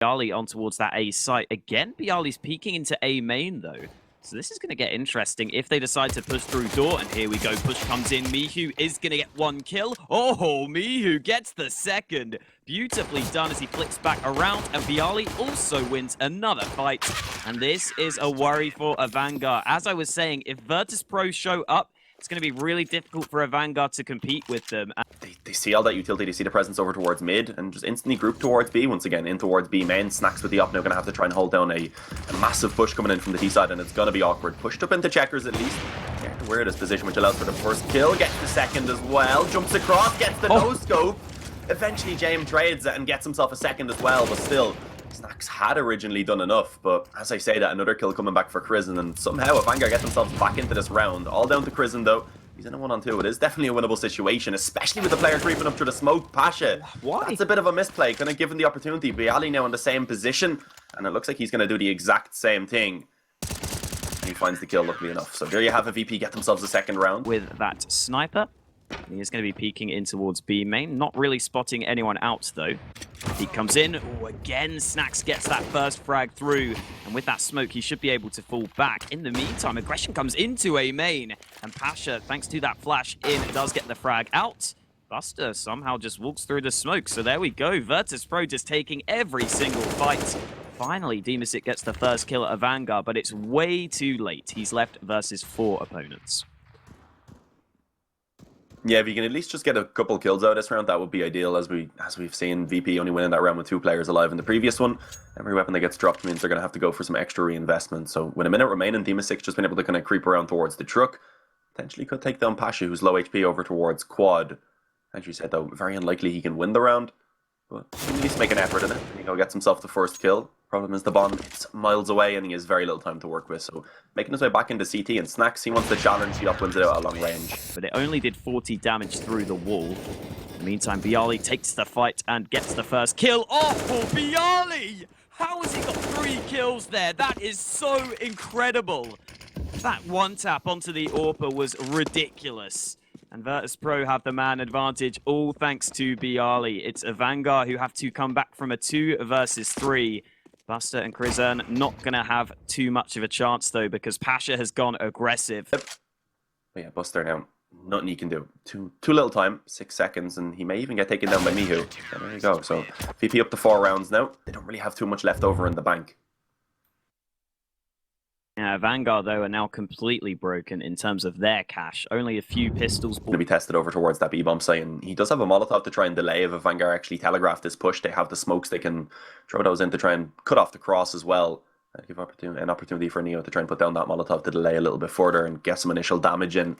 Bialy on towards that A site. Again, Bialy's peeking into A main, though. So this is going to get interesting if they decide to push through door. And here we go. Push comes in. Mihu is going to get one kill. Oh, Mihu gets the second. Beautifully done as he flicks back around. And Bialy also wins another fight. And this is a worry for Avangar. As I was saying, if Virtus.pro show up, it's going to be really difficult for Avangar to compete with them. They see all that utility, they see the presence over towards mid, and just instantly group towards B once again, in towards B main. Snax with the up now, going to have to try and hold down a massive push coming in from the T side, and it's going to be awkward. Pushed up into checkers at least. Yeah, the weirdest position, which allows for the first kill. Gets the second as well. Jumps across, gets the no-scope. Eventually, James trades it and gets himself a second as well, but still, Snax had originally done enough. But as I say that, another kill coming back for Crizzen, and somehow Avangar get themselves back into this round. All down to Crizzen though. He's in a 1-on-2. It is definitely a winnable situation, especially with the player creeping up through the smoke. Pasha, why? That's a bit of a misplay. Kind of given the opportunity. Bialy now in the same position, and it looks like he's going to do the exact same thing. And he finds the kill, luckily enough. So there you have a VP get themselves a second round. With that sniper, he is going to be peeking in towards B main. Not really spotting anyone out, though. He comes in. Oh, again, Snax gets that first frag through. And with that smoke, he should be able to fall back. In the meantime, aggression comes into A main. And Pasha, thanks to that flash in, does get the frag out. Buster somehow just walks through the smoke. So there we go. Virtus.pro just taking every single fight. Finally, JompaMusic gets the first kill at Avangar, but it's way too late. He's left versus 4 opponents. Yeah, if you can at least just get a couple kills out of this round, that would be ideal. As we've seen, VP only winning that round with 2 players alive in the previous one. Every weapon that gets dropped means they're going to have to go for some extra reinvestment. So with a minute remaining, JompaMusic just been able to kind of creep around towards the truck. Potentially could take down Pasha, who's low HP, over towards quad. As you said, though, very unlikely he can win the round. But at least make an effort in it. And he gets himself the first kill. Problem is the bomb, it's miles away and he has very little time to work with. So making his way back into CT, and Snax, he wants the challenge. He up wins it out at long range. But it only did 40 damage through the wall. In the meantime, Bialy takes the fight and gets the first kill. Oh, for Bialy! How has he got 3 kills there? That is so incredible. That one tap onto the AWPer was ridiculous. And Virtus.pro have the man advantage, all thanks to Bialy. It's Avangar who have to come back from a 2 versus 3. Buster and Crizzen not going to have too much of a chance, though, because Pasha has gone aggressive. But yeah, Buster now, nothing he can do. Too little time, 6 seconds, and he may even get taken down by Mihu. So there you go. So VP up to 4 rounds now. They don't really have too much left over in the bank. Yeah, Avangar, though, are now completely broken in terms of their cash. Only a few pistols. Going to be tested over towards that B-bomb site, and he does have a Molotov to try and delay if Avangar actually telegraph this push. They have the smokes, they can throw those in to try and cut off the cross as well. Give an opportunity for Neo to try and put down that Molotov to delay a little bit further and get some initial damage in.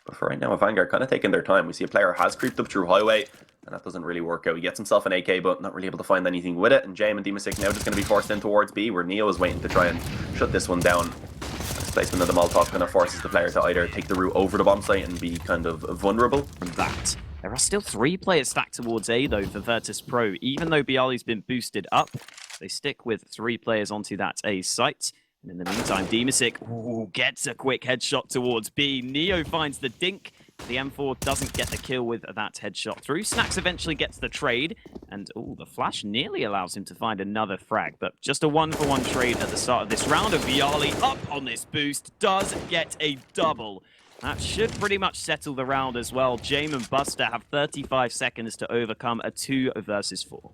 But for right now, Avangar kind of taking their time. We see a player has creeped up through highway, and that doesn't really work out. He gets himself an AK, but not really able to find anything with it. And James and JompaMusic now just going to be forced in towards B, where Neo is waiting to try and shut this one down. This placement of the Molotov kind of forces the player to either take the route over the bomb site and be kind of vulnerable. That. There are still 3 players stacked towards A, though, for Virtus.pro. Even though Bialy's been boosted up, they stick with 3 players onto that A site. And in the meantime, JompaMusic gets a quick headshot towards B. Neo finds the dink. The M4 doesn't get the kill with that headshot through. Snax eventually gets the trade. And, the flash nearly allows him to find another frag. But just a 1-for-1 trade at the start of this round. And Bialy up on this boost does get a double. That should pretty much settle the round as well. James and Buster have 35 seconds to overcome a 2 versus 4.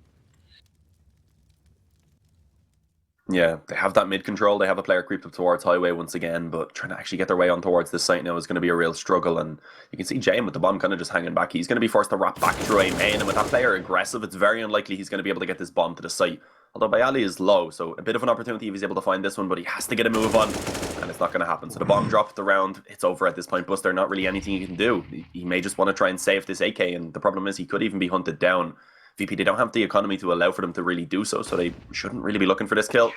Yeah, they have that mid control. They have a player creeped up towards highway once again, but trying to actually get their way on towards this site now is going to be a real struggle. And you can see James with the bomb kind of just hanging back. He's going to be forced to wrap back through a main, and with that player aggressive, it's very unlikely he's going to be able to get this bomb to the site. Although Bialy is low, so a bit of an opportunity if he's able to find this one, but he has to get a move on, and it's not going to happen. So the bomb dropped the round. It's over at this point. Buster, not really anything he can do. He may just want to try and save this AK, and the problem is he could even be hunted down. VP, they don't have the economy to allow for them to really do so, so they shouldn't really be looking for this kill.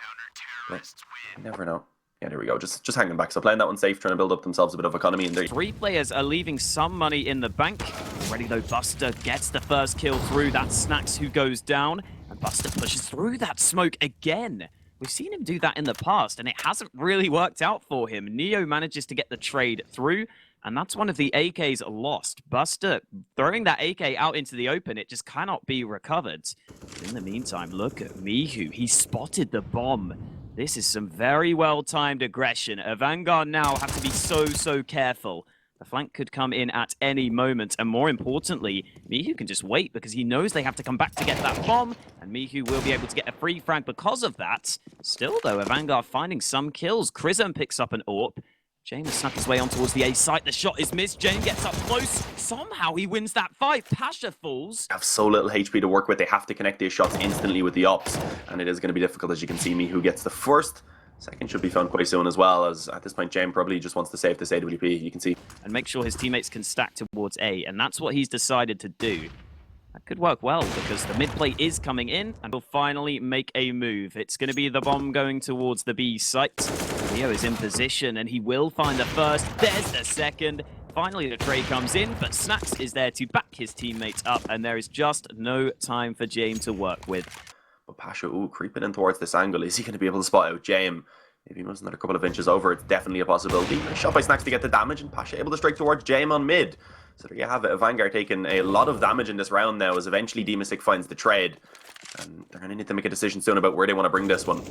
But you never know. Yeah, there we go. Just hanging back. So playing that one safe, trying to build up themselves a bit of economy. And 3 players are leaving some money in the bank. Already, though, Buster gets the first kill through. That's Snax who goes down. And Buster pushes through that smoke again. We've seen him do that in the past, and it hasn't really worked out for him. Neo manages to get the trade through. And that's one of the AKs lost. Buster throwing that AK out into the open, it just cannot be recovered. In the meantime, look at Mihu. He spotted the bomb. This is some very well-timed aggression. Avangar now have to be so careful. The flank could come in at any moment, and more importantly, Mihu can just wait because he knows they have to come back to get that bomb, and Mihu will be able to get a free frag because of that. Still, though, Avangar finding some kills. Chrism picks up an AWP. James has snuck his way on towards the A site. The shot is missed. James gets up close. Somehow he wins that fight. Pasha falls. Have so little HP to work with. They have to connect these shots instantly with the ops, and it is going to be difficult, as you can see. Mihu gets the first. Second should be found quite soon as well, as at this point James probably just wants to save this AWP, you can see. And make sure his teammates can stack towards A, and that's what he's decided to do. That could work well, because the mid play is coming in, and will finally make a move. It's going to be the bomb going towards the B site. Leo is in position, and he will find the first. There's the second. Finally, the trade comes in, but Snax is there to back his teammates up, and there is just no time for James to work with. But Pasha, creeping in towards this angle. Is he going to be able to spot out James? If he moves another couple of inches over, it's definitely a possibility. Nice shot by Snax to get the damage, and Pasha able to strike towards James on mid. So there you have it. Avangar taking a lot of damage in this round now, as eventually JompaMusic finds the trade. And they're going to need to make a decision soon about where they want to bring this one.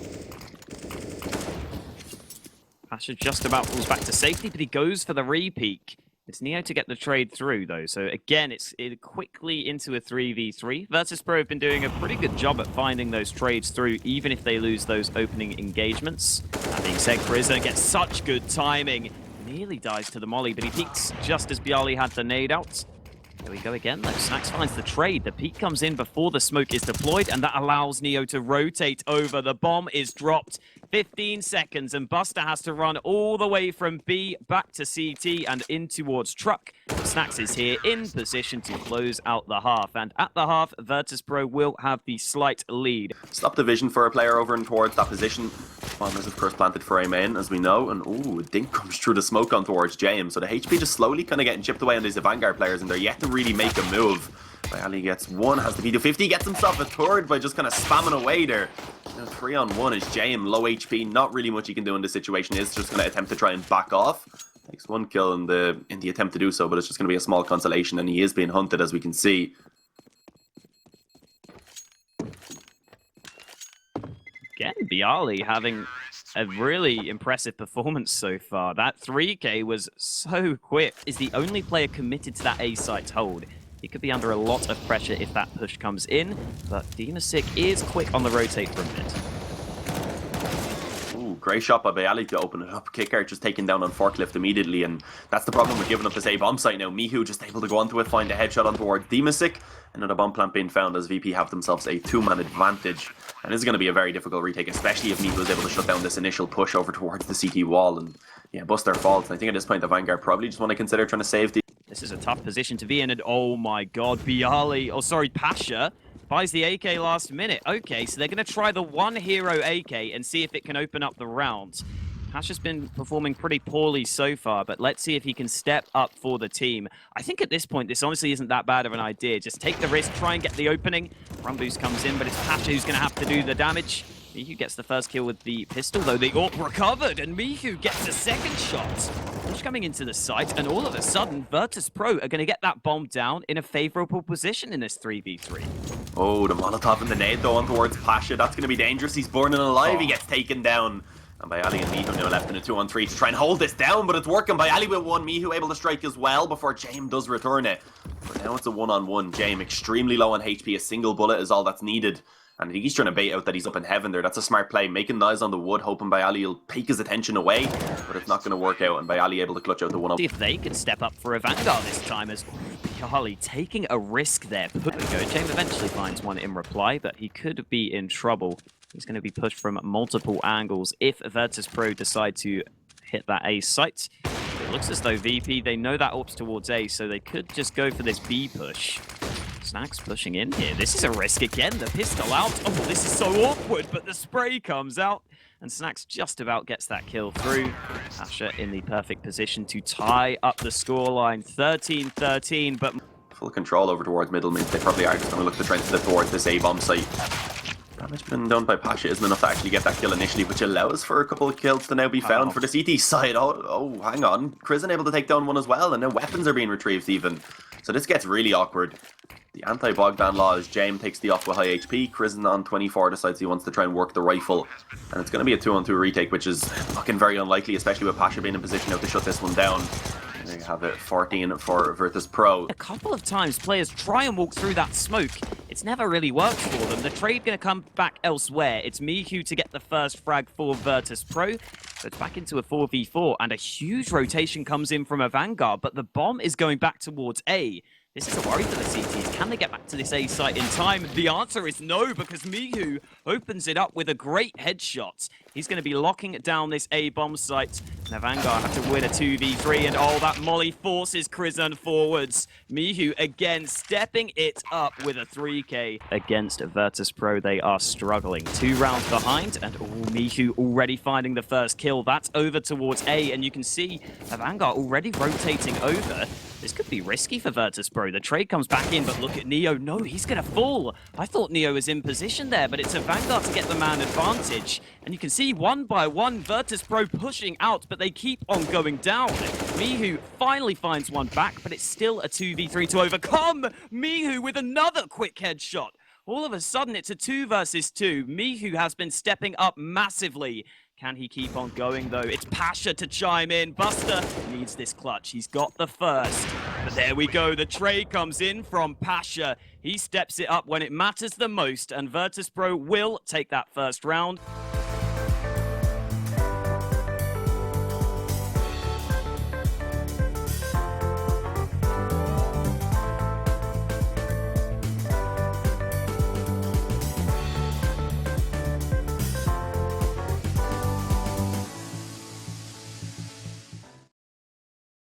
Pasha just about falls back to safety, but he goes for the re-peek. It's Neo to get the trade through, though. So again, it's quickly into a 3v3. Virtus.pro have been doing a pretty good job at finding those trades through, even if they lose those opening engagements. That being said, Chrism gets such good timing. Nearly dies to the molly, but he peeks just as Bialy had the nade out. There we go again, though. Snax finds the trade. The peek comes in before the smoke is deployed, and that allows Neo to rotate over. The bomb is dropped. 15 seconds, and Buster has to run all the way from B back to CT and in towards truck. Snax is here in position to close out the half, and at the half, Virtus.pro will have the slight lead. Stop the vision for a player over and towards that position. Bomb is of course planted for a main, as we know, and a dink comes through the smoke on towards James. So the HP just slowly kind of getting chipped away on these Avangar players, and they're yet to really make a move. Bialy gets one, has the P250, gets himself a third by just kind of spamming away there. Now 3-on-1 is James, low HP, not really much he can do in this situation. He's just going to attempt to try and back off. Takes one kill in the attempt to do so, but it's just going to be a small consolation, and he is being hunted, as we can see. Again, Bialy having a really impressive performance so far. That 3K was so quick. Is the only player committed to that A site hold. He could be under a lot of pressure if that push comes in, but JompaMusic is quick on the rotate from mid. Great shot by Bialy to open it up. Kicker just taken down on forklift immediately, and that's the problem with giving up this A bomb site now. Mihu just able to go onto it, find a headshot on towards JompaMusic. Another bomb plant being found, as VP have themselves a 2-man advantage. And this is going to be a very difficult retake, especially if Mihu is able to shut down this initial push over towards the CT wall and bust their faults. And I think at this point the Avangar probably just want to consider trying to save the... This is a tough position to be in, and oh my god, Pasha buys the AK last minute. Okay, so they're going to try the one hero AK and see if it can open up the round. Pasha's been performing pretty poorly so far, but let's see if he can step up for the team. I think at this point, this honestly isn't that bad of an idea. Just take the risk, try and get the opening. Run boost comes in, but it's Pasha who's going to have to do the damage. Mihu gets the first kill with the pistol, though. The AWP recovered, and Mihu gets a second shot. Push coming into the site, and all of a sudden, Virtus.pro are going to get that bomb down in a favorable position in this 3v3. Oh, the Molotov and the nade, though, on towards Pasha. That's going to be dangerous. He's burning alive. He gets taken down. And Bialy and Mihu now left in a 2-on-3 to try and hold this down, but it's working. Bialy with one, Mihu able to strike as well before James does return it. But now it's a 1-on-1. James extremely low on HP. A single bullet is all that's needed. And I think he's trying to bait out that he's up in heaven there. That's a smart play. Making noise on the wood, hoping Bialy will take his attention away. But it's not going to work out, and Bialy able to clutch out the 1-on-1. See if they can step up for Avangar this time, as Bialy taking a risk there. There we go. James eventually finds one in reply, but he could be in trouble. He's going to be pushed from multiple angles if Virtus.pro decide to hit that A site. It looks as though VP, they know that AWP's towards A, so they could just go for this B push. Snax pushing in here. This is a risk again. The pistol out. Oh, this is so awkward, but the spray comes out. And Snax just about gets that kill through. Pasha in the perfect position to tie up the scoreline. 13-13, but... Full control over towards middle means they probably are just going to look to try and slip towards this A-bomb site. Damage been done by Pasha isn't enough to actually get that kill initially, which allows for a couple of kills to now be found for the CT side. Oh, hang on. Krizen able to take down one as well, and now weapons are being retrieved even. So this gets really awkward. The anti-Bogdan law is James takes the off with high HP. Krizen on 24 decides he wants to try and work the rifle. And it's going to be a 2-on-2 retake, which is looking very unlikely, especially with Pasha being in position now to shut this one down. There you have it, 14 for Virtus.pro. A couple of times players try and walk through that smoke. It's never really worked for them. The trade going to come back elsewhere. It's Mihu to get the first frag for Virtus.pro. So it's back into a 4v4, and a huge rotation comes in from Avangar, but the bomb is going back towards A. This is a worry for the CTs. Can they get back to this A site in time? The answer is no, because Mihu opens it up with a great headshot. He's going to be locking down this A bomb site. And Avangar have to win a 2v3, and oh, that molly forces Krizen forwards. Mihu again stepping it up with a 3k. Against Virtus.pro, they are struggling. 2 rounds behind, and Mihu already finding the first kill. That's over towards A, and you can see Avangar already rotating over. This could be risky for Virtus.pro. The trade comes back in, but look at Neo. No, he's going to fall. I thought Neo was in position there, but it's Avangar to get the man advantage. And you can see one by one, Virtus.pro pushing out, but they keep on going down. Mihu finally finds one back, but it's still a 2v3 to overcome. Mihu with another quick headshot. All of a sudden, it's a 2 versus 2. Mihu has been stepping up massively. Can he keep on going, though? It's Pasha to chime in. Buster needs this clutch. He's got the first. But there we go. The trade comes in from Pasha. He steps it up when it matters the most, and Virtus.pro will take that first round.